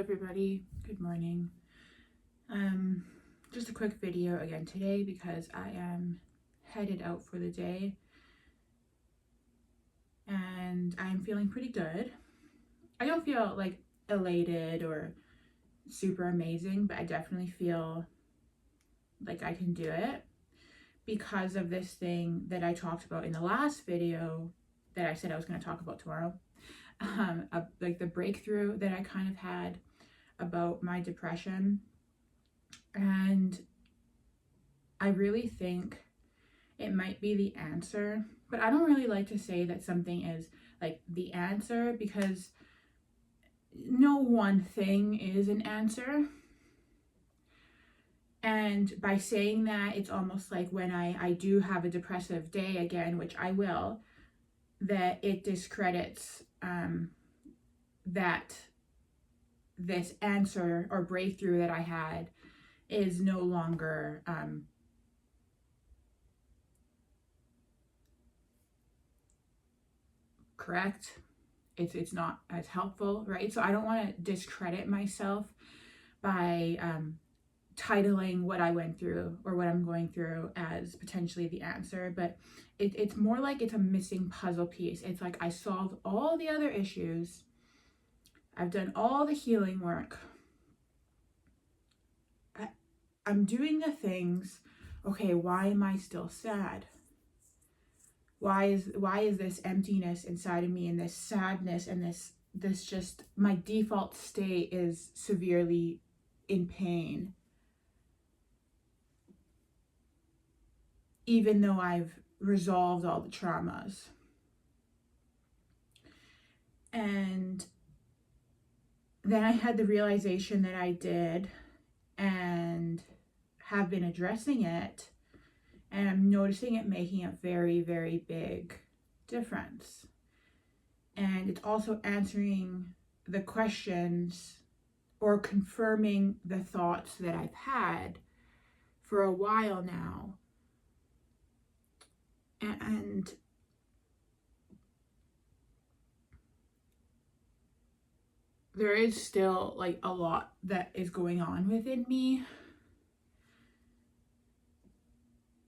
everybody, good morning. Just a quick video again today because I am headed out for the day and I'm feeling pretty good. I don't feel like elated or super amazing, but I definitely feel like I can do it because of this thing that I talked about in the last video that I said I was going to talk about tomorrow. Like the breakthrough that I kind of had about my depression. And I really think it might be the answer, but I don't really like to say that something is like the answer because no one thing is an answer. And by saying that, it's almost like when I do have a depressive day again, which I will, that it discredits that this answer or breakthrough that I had is no longer correct. It's not as helpful, right? So I don't want to discredit myself by titling what I went through or what I'm going through as potentially the answer, but it's more like it's a missing puzzle piece. It's like I solved all the other issues. I've done all the healing work. I'm doing the things. Okay, why am I still sad? Why is this emptiness inside of me and this sadness and this just my default state is severely in pain, even though I've resolved all the traumas. And then I had the realization that I did and have been addressing it, and I'm noticing it making a very, very big difference. And it's also answering the questions or confirming the thoughts that I've had for a while now. And there is still like a lot that is going on within me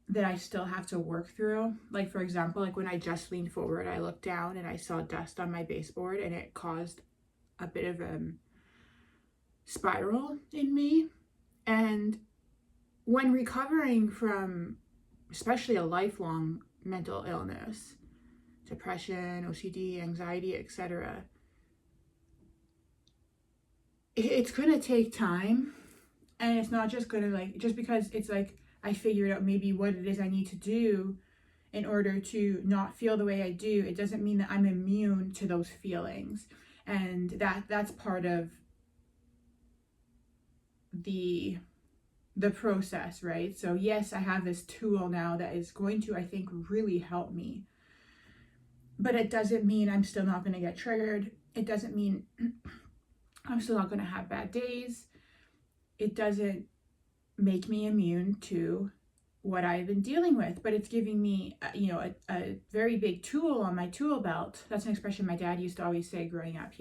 that I still have to work through. Like, for example, like when I just leaned forward, I looked down and I saw dust on my baseboard and it caused a bit of a spiral in me. And when recovering from especially a lifelong mental illness, depression, OCD, anxiety, etc., it's gonna take time. And it's not just gonna like, just because it's like I figured out maybe what it is I need to do in order to not feel the way I do, it doesn't mean that I'm immune to those feelings. And that's part of the process, right? So yes, I have this tool now that is going to, I think, really help me. But it doesn't mean I'm still not going to get triggered. It doesn't mean I'm still not going to have bad days. It doesn't make me immune to what I've been dealing with, but it's giving me, a very big tool on my tool belt. That's an expression my dad used to always say growing up.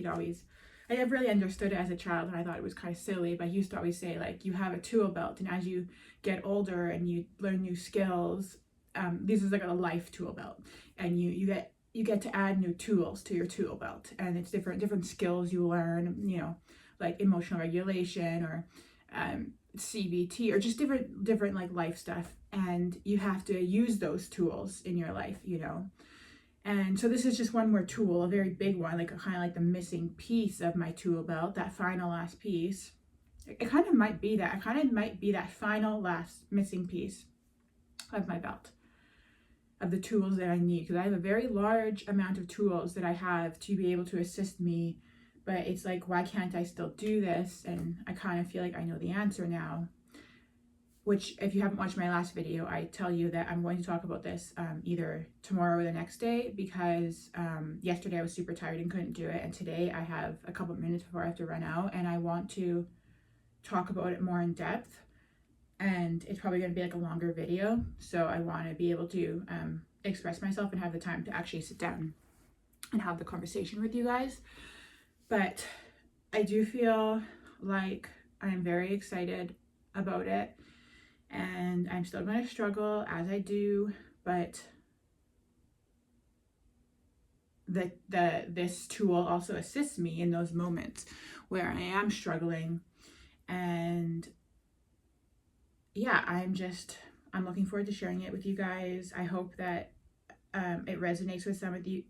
I never really understood it as a child, and I thought it was kind of silly, but he used to always say, like, you have a tool belt, and as you get older and you learn new skills, this is like a life tool belt, and you get to add new tools to your tool belt, and it's different skills you learn, like emotional regulation or CBT or just different like life stuff, and you have to use those tools in your life, And so this is just one more tool, a very big one, like kind of like the missing piece of my tool belt, that final last piece. It kind of might be that. It kind of might be that final last missing piece of my belt, of the tools that I need, because I have a very large amount of tools that I have to be able to assist me. But it's like, why can't I still do this? And I kind of feel like I know the answer now, which if you haven't watched my last video, I tell you that I'm going to talk about this either tomorrow or the next day, because yesterday I was super tired and couldn't do it. And today I have a couple minutes before I have to run out, and I want to talk about it more in depth. And it's probably going to be like a longer video. So I want to be able to express myself and have the time to actually sit down and have the conversation with you guys. But I do feel like I'm very excited about it, and I'm still going to struggle as I do, but this tool also assists me in those moments where I am struggling. And yeah, I'm looking forward to sharing it with you guys. I hope that it resonates with some of you.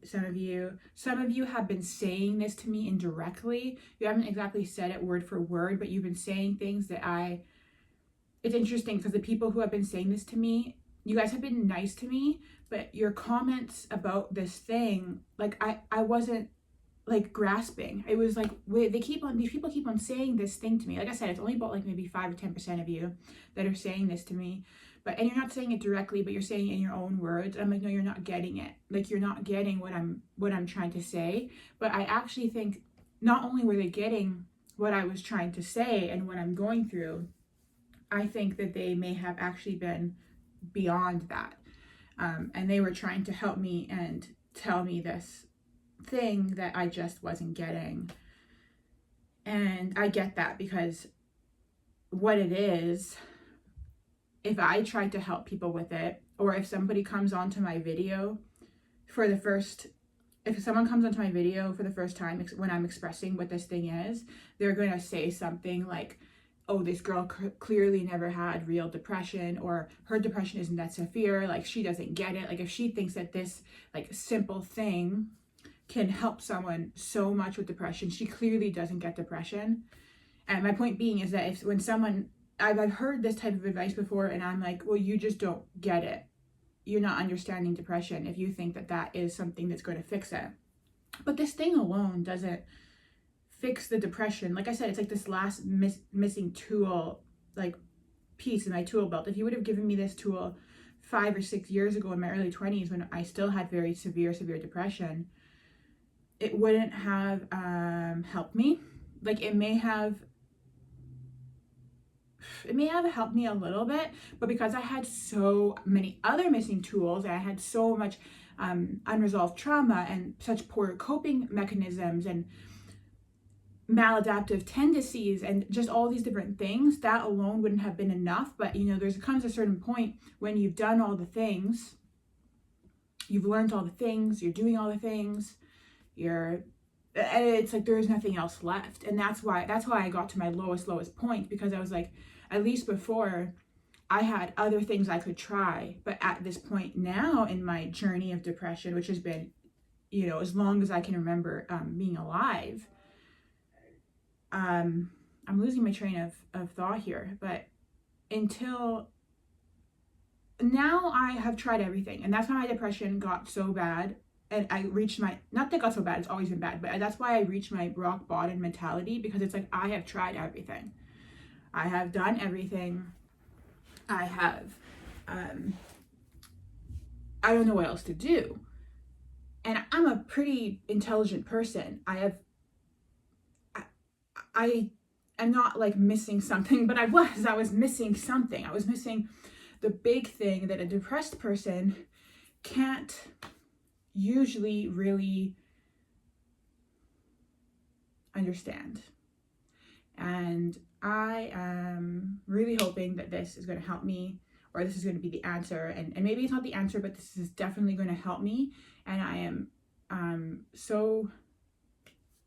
Some of you have been saying this to me indirectly. You haven't exactly said it word for word, but you've been saying things that it's interesting because the people who have been saying this to me, you guys have been nice to me, but your comments about this thing, like I wasn't like grasping. It was like, wait, these people keep on saying this thing to me. Like I said, it's only about like maybe 5 or 10% of you that are saying this to me. And you're not saying it directly, but you're saying it in your own words. I'm like, no, you're not getting it. Like, you're not getting what I'm trying to say. But I actually think not only were they getting what I was trying to say and what I'm going through, I think that they may have actually been beyond that. And they were trying to help me and tell me this thing that I just wasn't getting. And I get that, because what it is, if I try to help people with it, or if somebody comes onto my video if someone comes onto my video for the first time when I'm expressing what this thing is, they're going to say something like, oh, this girl clearly never had real depression, or her depression isn't that severe, like she doesn't get it. Like, if she thinks that this like simple thing can help someone so much with depression, she clearly doesn't get depression. And my point being is that I've heard this type of advice before, and I'm like, well, you just don't get it. You're not understanding depression if you think that that is something that's going to fix it. But this thing alone doesn't fix the depression. Like I said, it's like this last missing tool, like piece in my tool belt. If you would have given me this tool 5 or 6 years ago in my early 20s, when I still had very severe depression, it wouldn't have helped me. Like, it may have helped me a little bit, but because I had so many other missing tools, and I had so much unresolved trauma and such poor coping mechanisms and maladaptive tendencies and just all these different things, that alone wouldn't have been enough. But comes a certain point when you've done all the things, you've learned all the things, you're doing all the things, it's like there's nothing else left. And that's why I got to my lowest point, because I was like, at least before, I had other things I could try. But at this point now in my journey of depression, which has been, as long as I can remember being alive, I'm losing my train of thought here, but until now I have tried everything. And that's why my depression got so bad. And I reached not that it got so bad, it's always been bad, but that's why I reached my rock bottom mentality, because it's like, I have tried everything. I have done everything. I have, I don't know what else to do. And I'm a pretty intelligent person. I am not like missing something, but I was missing something. I was missing the big thing that a depressed person can't usually really understand. And I am really hoping that this is going to help me, or this is going to be the answer. And maybe it's not the answer, but this is definitely going to help me. And I am so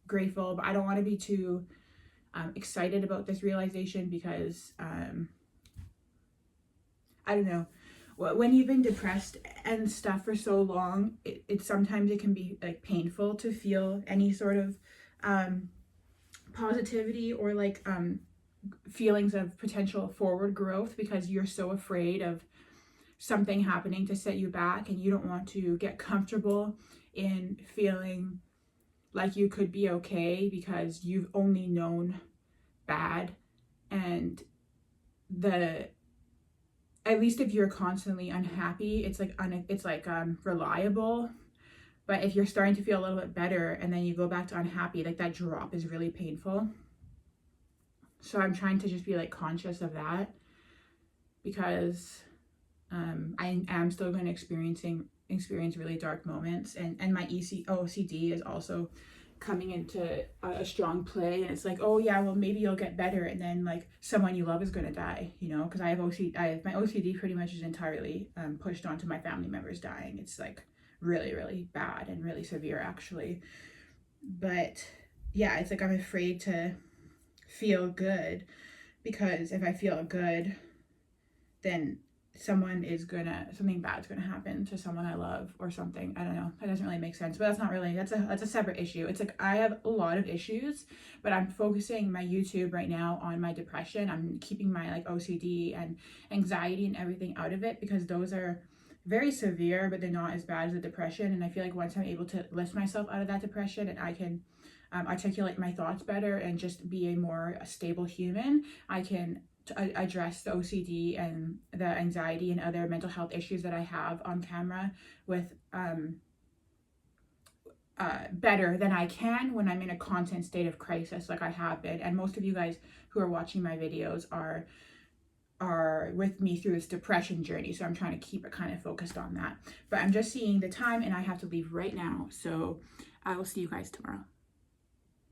grateful, but I don't want to be too excited about this realization, because I don't know, when you've been depressed and stuff for so long, sometimes it can be like painful to feel any sort of positivity or like feelings of potential forward growth, because you're so afraid of something happening to set you back, and you don't want to get comfortable in feeling like you could be okay, because you've only known bad. And at least if you're constantly unhappy, it's like reliable. But if you're starting to feel a little bit better and then you go back to unhappy, like that drop is really painful. So I'm trying to just be like conscious of that, because I am still going to experience really dark moments, and my OCD is also coming into a strong play, and it's like, oh yeah, well maybe you'll get better, and then like someone you love is going to die, you know, because I have my OCD pretty much is entirely pushed onto my family members dying. It's like really, really bad and really severe actually. But yeah, it's like I'm afraid to feel good, because if I feel good, then something bad's gonna happen to someone I love or something. I don't know. That doesn't really make sense, but that's not really, that's a separate issue. It's like I have a lot of issues, but I'm focusing my YouTube right now on my depression. I'm keeping my like OCD and anxiety and everything out of it, because those are very severe, but they're not as bad as the depression. And I feel like once I'm able to lift myself out of that depression, and I can articulate my thoughts better and just be a more stable human, I can address the OCD and the anxiety and other mental health issues that I have on camera with better than I can when I'm in a constant state of crisis like I have been. And most of you guys who are watching my videos are with me through this depression journey, so I'm trying to keep it kind of focused on that. But I'm just seeing the time and I have to leave right now, so I will see you guys tomorrow.